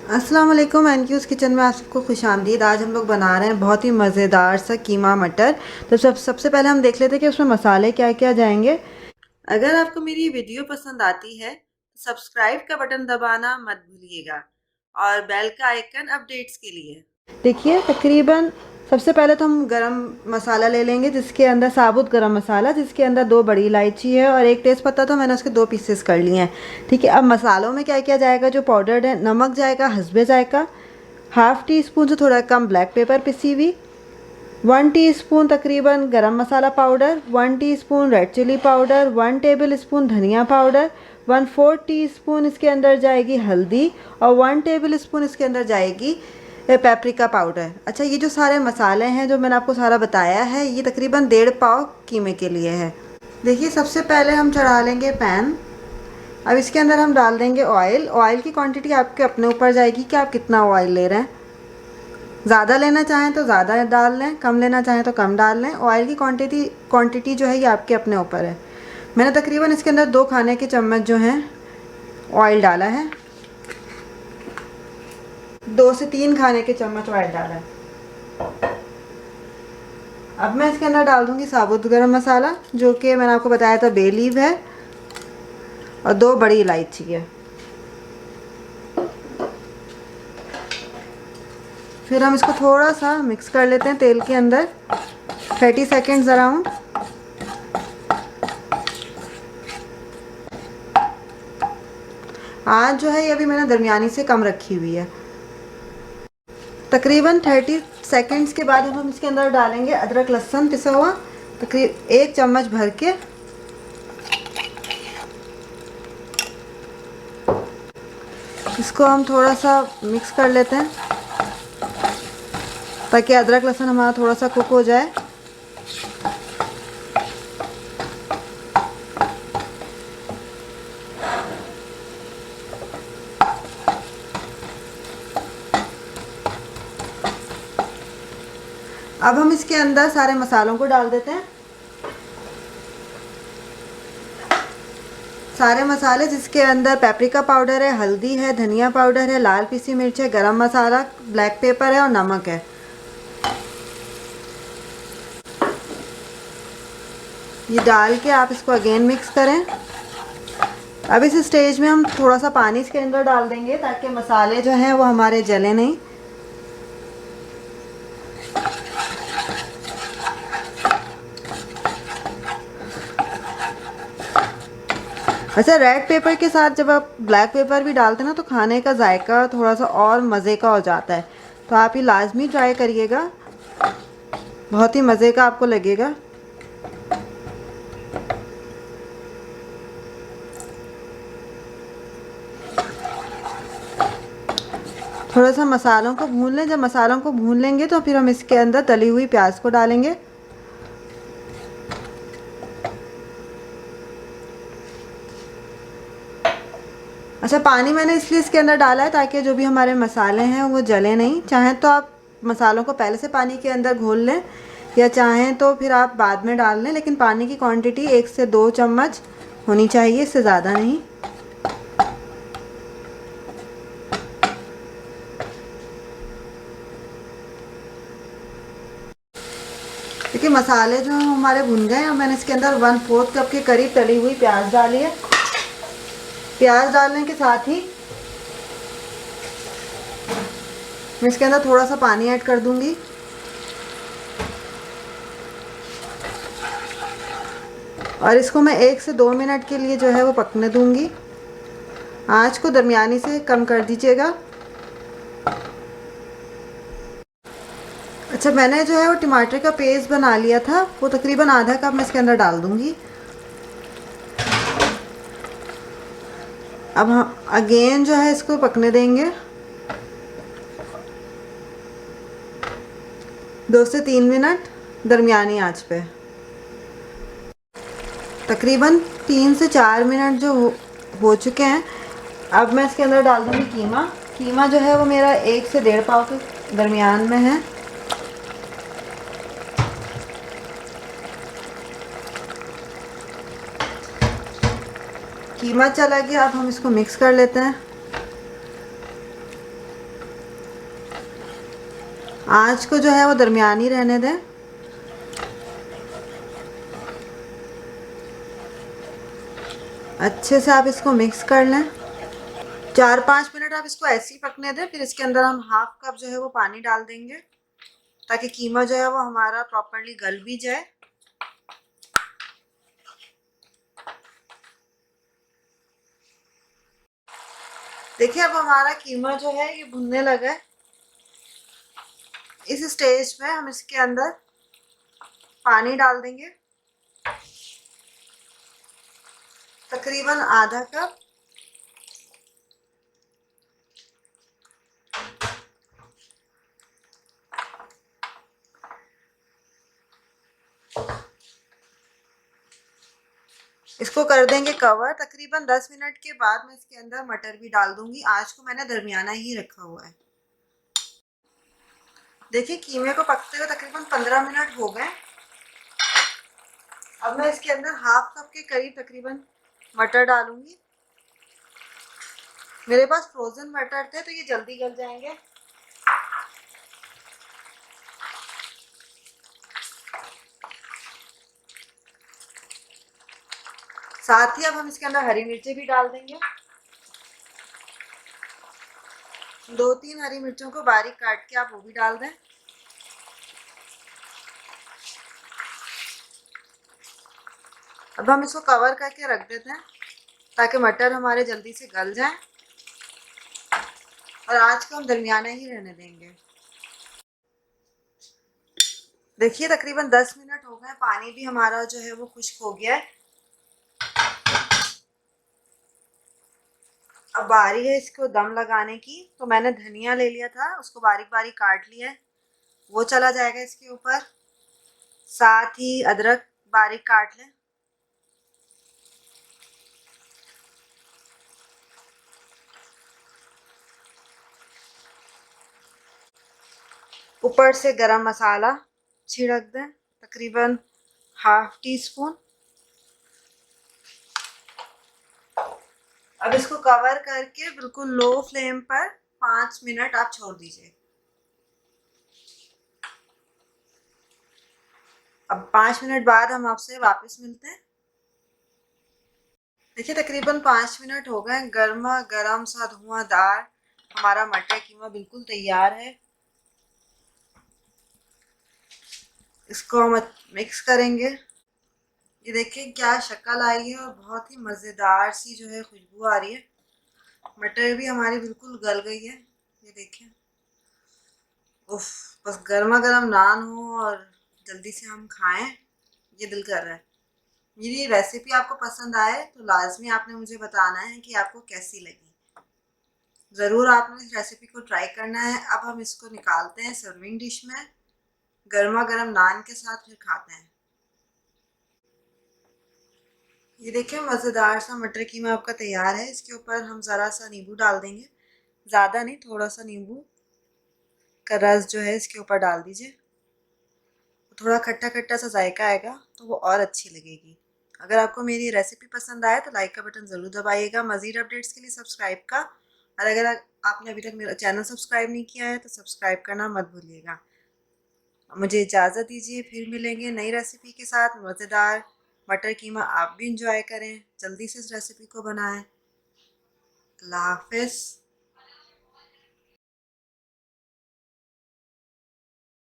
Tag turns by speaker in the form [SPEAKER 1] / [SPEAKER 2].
[SPEAKER 1] अस्सलाम वालेकुम। एनक्यूज़ किचन में आप सबको खुशामदीद। आज हम लोग बना रहे हैं बहुत ही मज़ेदार सा कीमा मटर। तो सबसे पहले हम देख लेते हैं कि उसमें मसाले क्या क्या जाएंगे। अगर आपको मेरी वीडियो पसंद आती है तो सब्सक्राइब का बटन दबाना मत भूलिएगा और बेल का आइकन अपडेट्स के लिए। देखिए तकरीबन सबसे पहले तो हम गरम मसाला ले लेंगे, जिसके अंदर साबुत गरम मसाला, जिसके अंदर 2 बड़ी इलायची है और 1 तेज़पत्ता। तो मैंने उसके 2 पीसेस कर लिए हैं। ठीक है, अब मसालों में क्या क्या जाएगा जो पाउडर्ड है। नमक जाएगा हस्बे जायका, हाफ़ टी स्पून से थोड़ा कम ब्लैक पेपर पिसी हुई, 1 टीस्पून तकरीबन garam masala powder, 1 teaspoon red chilli powder, 1 tablespoon धनिया पाउडर, 1/4 टीस्पून इसके अंदर जाएगी हल्दी और 1 टेबल स्पून इसके अंदर जाएगी पेपरिका पाउडर। अच्छा, ये जो सारे मसाले हैं जो मैंने आपको सारा बताया है, ये तकरीबन 1.5 पाव कीमे के लिए है। देखिए सबसे पहले हम चढ़ा लेंगे पैन। अब इसके अंदर हम डाल देंगे ऑयल। ऑयल की क्वांटिटी आपके अपने ऊपर जाएगी कि आप कितना ऑयल ले रहे हैं। ज़्यादा लेना चाहें तो ज़्यादा डाल लें, कम लेना चाहें तो कम डाल लें। ऑयल की क्वांटिटी जो है ये आपके अपने ऊपर है। मैंने तकरीबन इसके अंदर 2 खाने के चम्मच जो हैं ऑयल डाला है। 2 से 3 खाने के चम्मच ऑयल डाला है। अब मैं इसके अंदर डाल दूंगी साबुत गरम मसाला, जो कि मैंने आपको बताया था बे लीफ है और 2 बड़ी इलायची है। फिर हम इसको थोड़ा सा मिक्स कर लेते हैं तेल के अंदर 30 सेकेंड्स अराउंड। आँच जो है ये अभी मैंने दरमियानी से कम रखी हुई है। तकरीबन 30 सेकेंड्स के बाद हम इसके अंदर डालेंगे अदरक लहसुन पिसा हुआ, तकरीबन 1 चम्मच भर के। इसको हम थोड़ा सा मिक्स कर लेते हैं ताकि अदरक लहसुन हमारा थोड़ा सा कुक हो जाए। अब हम इसके अंदर सारे मसालों को डाल देते हैं। सारे मसाले, जिसके अंदर पेपरिका पाउडर है, हल्दी है, धनिया पाउडर है, लाल पीसी मिर्च है, गरम मसाला, ब्लैक पेपर है और नमक है। ये डाल के आप इसको अगेन मिक्स करें। अब इस स्टेज में हम थोड़ा सा पानी इसके अंदर डाल देंगे ताकि मसाले जो हैं वो हमारे जले नहीं। अच्छा, रेड पेपर के साथ जब आप ब्लैक पेपर भी डालते हैं ना तो खाने का जायका थोड़ा सा और मज़े का हो जाता है। तो आप ये लाजमी ट्राई करिएगा, बहुत ही मज़े का आपको लगेगा। थोड़ा सा मसालों को भून लें। जब मसालों को भून लेंगे तो फिर हम इसके अंदर तली हुई प्याज को डालेंगे। अच्छा, पानी मैंने इसलिए इसके अंदर डाला है ताकि जो भी हमारे मसाले हैं वो जले नहीं। चाहें तो आप मसालों को पहले से पानी के अंदर घोल लें या चाहें तो फिर आप बाद में डाल लें, लेकिन पानी की क्वांटिटी 1 से 2 चम्मच होनी चाहिए, इससे ज़्यादा नहीं। देखिए मसाले जो हमारे भुन गए हैं। मैंने इसके अंदर 1/4 कप के करीब तली हुई प्याज डाली है। प्याज डालने के साथ ही मैं इसके अंदर थोड़ा सा पानी ऐड कर दूंगी। और इसको मैं 1 से 2 मिनट के लिए जो है वो पकने दूंगी। आंच को दरमियानी से कम कर दीजिएगा। अच्छा, मैंने जो है वो टमाटर का पेस्ट बना लिया था, वो तकरीबन आधा कप मैं इसके अंदर डाल दूंगी। अब हम अगेन जो है इसको पकने देंगे 2 से 3 मिनट दरमियानी आंच पे। तकरीबन 3 से 4 मिनट जो हो चुके हैं। अब मैं इसके अंदर डाल दूँगी कीमा। कीमा जो है वो मेरा 1 से 1.5 पाव के दरमियान में है। कीमा चला गया, अब हम इसको मिक्स कर लेते हैं। आँच को जो है वो दरमियानी रहने दें। अच्छे से आप इसको मिक्स कर लें। 4-5 मिनट आप इसको ऐसे ही पकने दें। फिर इसके अंदर हम हाफ कप जो है वो पानी डाल देंगे ताकि कीमा जो है वो हमारा प्रॉपरली गल भी जाए। देखिए अब हमारा कीमा जो है ये भुनने लगा है। इस स्टेज में हम इसके अंदर पानी डाल देंगे, तकरीबन आधा कप। इसको कर देंगे कवर। तकरीबन 10 मिनट के बाद मैं इसके अंदर मटर भी डाल दूंगी। आँच को मैंने दरमियाना ही रखा हुआ है। देखिए कीमे को पकते हुए तकरीबन 15 मिनट हो गए। अब मैं इसके अंदर हाफ कप के करीब तकरीबन मटर डालूंगी। मेरे पास फ्रोजन मटर थे तो ये जल्दी गल जाएंगे। साथ ही अब हम इसके अंदर हरी मिर्ची भी डाल देंगे। 2-3 हरी मिर्चों को बारीक काट के आप वो भी डाल दें। अब हम इसको कवर करके रख देते हैं ताकि मटर हमारे जल्दी से गल जाए और आँच को हम दरमियाना ही रहने देंगे। देखिए तकरीबन 10 मिनट हो गए। पानी भी हमारा जो है वो खुश्क हो गया है। अब बारी है इसको दम लगाने की। तो मैंने धनिया ले लिया था, उसको बारीक बारीक काट लिया है, वो चला जाएगा इसके ऊपर। साथ ही अदरक बारीक काट लें। ऊपर से गरम मसाला छिड़क दें, तकरीबन ½ टीस्पून। अब इसको कवर करके बिल्कुल लो फ्लेम पर 5 मिनट आप छोड़ दीजिए। अब 5 मिनट बाद हम आपसे वापस मिलते हैं। देखिए तकरीबन 5 मिनट हो गए। गर्मा गर्म सा धुआंधार हमारा मटर कीमा बिल्कुल तैयार है। इसको हम मिक्स करेंगे। ये देखिए क्या शक्ल आई है और बहुत ही मज़ेदार सी जो है खुशबू आ रही है। मटर भी हमारी बिल्कुल गल गई है। ये देखिए, उफ, बस गर्मा गर्म नान हो और जल्दी से हम खाएं, ये दिल कर रहा है। मेरी रेसिपी आपको पसंद आए तो लाजमी आपने मुझे बताना है कि आपको कैसी लगी। ज़रूर आपने इस रेसिपी को ट्राई करना है। अब हम इसको निकालते हैं सर्विंग डिश में, गर्मा गर्म नान के साथ फिर खाते हैं। ये देखिए मज़ेदार सा मटर कीमा आपका तैयार है। इसके ऊपर हम ज़रा सा नींबू डाल देंगे, ज़्यादा नहीं, थोड़ा सा नींबू का रस जो है इसके ऊपर डाल दीजिए। थोड़ा खट्टा खट्टा सा जायका आएगा तो वो और अच्छी लगेगी। अगर आपको मेरी रेसिपी पसंद आए तो लाइक का बटन ज़रूर दबाइएगा। मज़ीद अपडेट्स के लिए सब्सक्राइब का, और अगर आपने अभी तक मेरा चैनल सब्सक्राइब नहीं किया है तो सब्सक्राइब करना मत भूलिएगा। मुझे इजाज़त दीजिए, फिर मिलेंगे नई रेसिपी के साथ। मज़ेदार मटर कीमा आप भी इंजॉय करें। जल्दी से इस रेसिपी को बनाएं। अल्लाह हाफ़िज़।